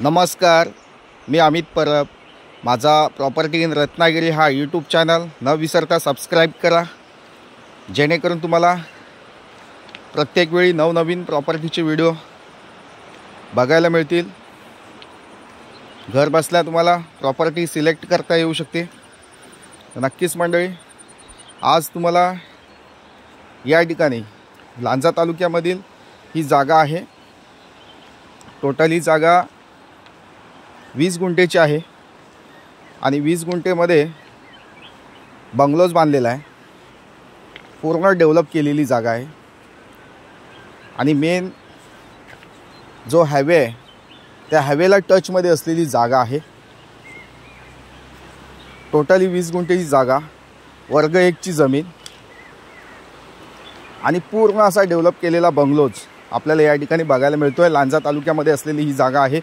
नमस्कार, मी अमित परब. माझा प्रॉपर्टी इन रत्नागिरी हा यूट्यूब चॅनल न विसरता सबस्क्राईब करा, जेणेकरून तुम्हाला प्रत्येक वेळी नवनवीन प्रॉपर्टीचे व्हिडिओ बघायला मिळतील. घर बसल्या तुम्हाला प्रॉपर्टी सिलेक्ट करता येऊ शकते. नक्कीच मंडळी, आज तुम्हाला या ठिकाणी लांजा तालुक्यामधील ही जागा आहे. टोटल ही जागा 20 गुंठेची आहे आणि 20 गुंठेमध्ये बंगलोज बांधलेला आहे. पूर्ण डेव्हलप केलेली जागा आहे आणि मेन जो हायवे आहे त्या हायवेला टचमध्ये असलेली जागा आहे. टोटली 20 गुंठेची जागा, वर्ग 1ची जमीन आणि पूर्ण असा डेव्हलप केलेला बंगलोज आपल्याला या ठिकाणी बघायला मिळतोय. लांजा तालुक्यामध्ये असलेली ही जागा आहे.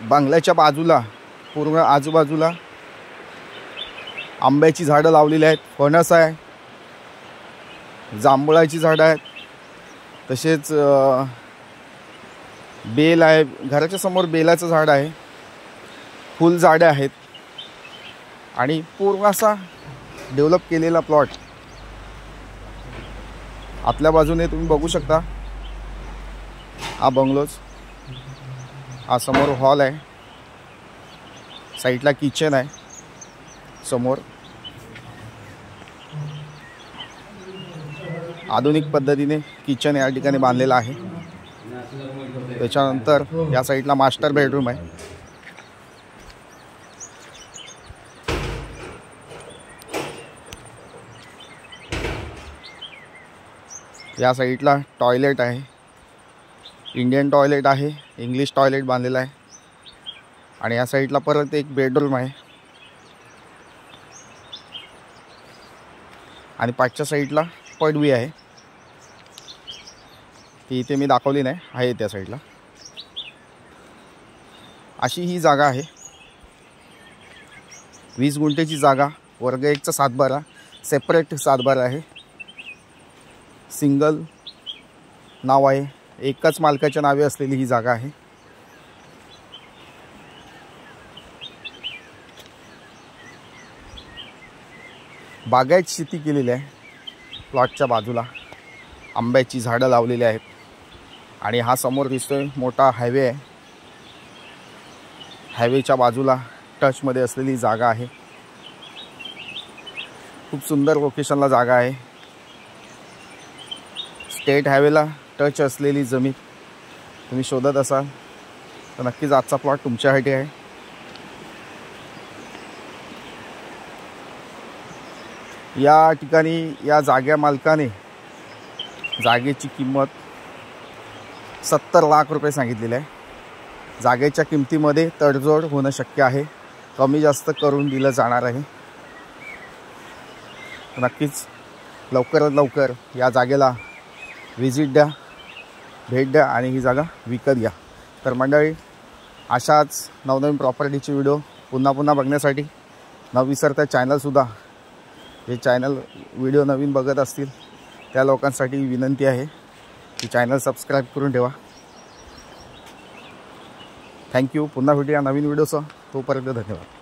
बंगल्याच्या बाजूला पूर्ण आजूबाजूला आंब्याची झाडं लावलेली आहेत, फणस आहे, जांभळाची झाडं आहेत, तसेच बेल आहे. घराच्या समोर बेलाचं झाड आहे, फुल झाडे आहेत आणि पूर्ण असा डेव्हलप केलेला प्लॉट. आतल्या बाजूने तुम्ही बघू शकता हा बंगलोज. हा समोर हॉल आहे, साईडला किचन आहे, समोर आधुनिक पद्धतीने किचन या ठिकाणी बांधलेलं आहे. त्याच्यानंतर या साईडला मास्टर बेडरूम आहे. या साईडला टॉयलेट आहे, इंडियन टॉयलेट आहे, इंग्लिश टॉयलेट बांधलेला आहे आणि या साईडला परत एक बेडरूम आहे आणि पाठच्या साईडला पडवी आहे. ती इथे मी दाखवली नाही, आहे त्या साईडला. अशी ही जागा आहे. 20 गुंठेची जागा, वर्ग 1चा 7/12, सेपरेट 7/12 आहे. सिंगल नाव आहे, एकाच मालकाच्या नावे असलेली ही जागा आहे. बागायत शेती केलेली आहे. प्लॉटच्या बाजूला आंब्याची झाडं लावलेली आहेत आणि हा समोर दिसतोय मोठा हायवे आहे. हायवेच्या बाजूला टचमध्ये असलेली जागा आहे. खूप सुंदर लोकेशनला जागा आहे. स्टेट हायवेला टच असलेली जमीन तुम्ही शोधत असाल तर नक्कीच आजचा प्लॉट तुमच्यासाठी आहे. या ठिकाणी या जागा मालकाने जागेची किंमत 70 लाख रुपये सांगितलेली आहे. जागेच्या किमतीमध्ये तडजोड होणं शक्य आहे, कमी जास्त करून दिलं जाणार आहे. नक्कीच लवकरात लवकर या जागेला व्हिजिट द्या, भेट द्या आणि ही जागा विकत घ्या. तर मंडळी, अशाच नवनवीन प्रॉपर्टीचे व्हिडिओ पुन्हा पुन्हा बघण्यासाठी न विसरता चॅनलसुद्धा, जे चॅनल व्हिडिओ नवीन बघत असतील त्या लोकांसाठी विनंती आहे की चॅनल सबस्क्राईब करून ठेवा. थँक्यू. पुन्हा भेटूया नवीन व्हिडिओसह. तोपर्यंत धन्यवाद.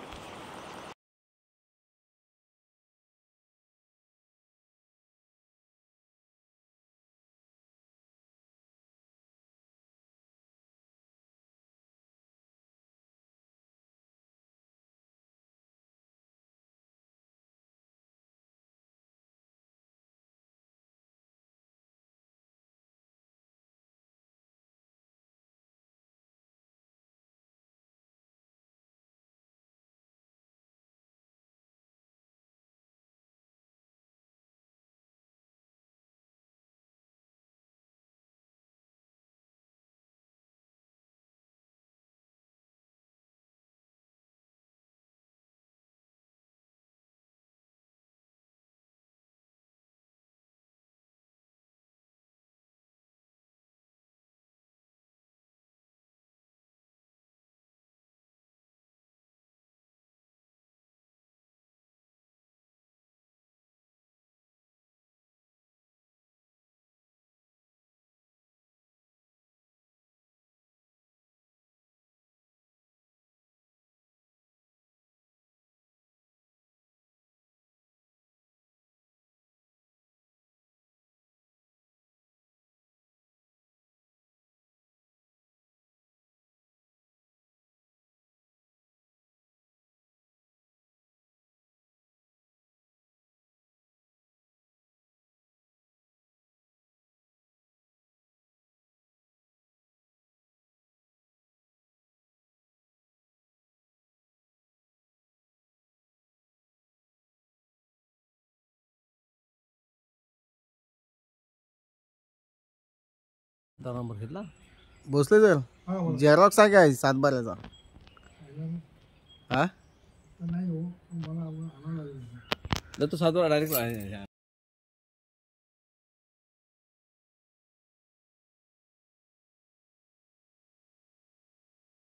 नंबर घेतला भोसले सर झेरॉक्स आहे काय 7/12चा? हा तो 7 डायरेक्ट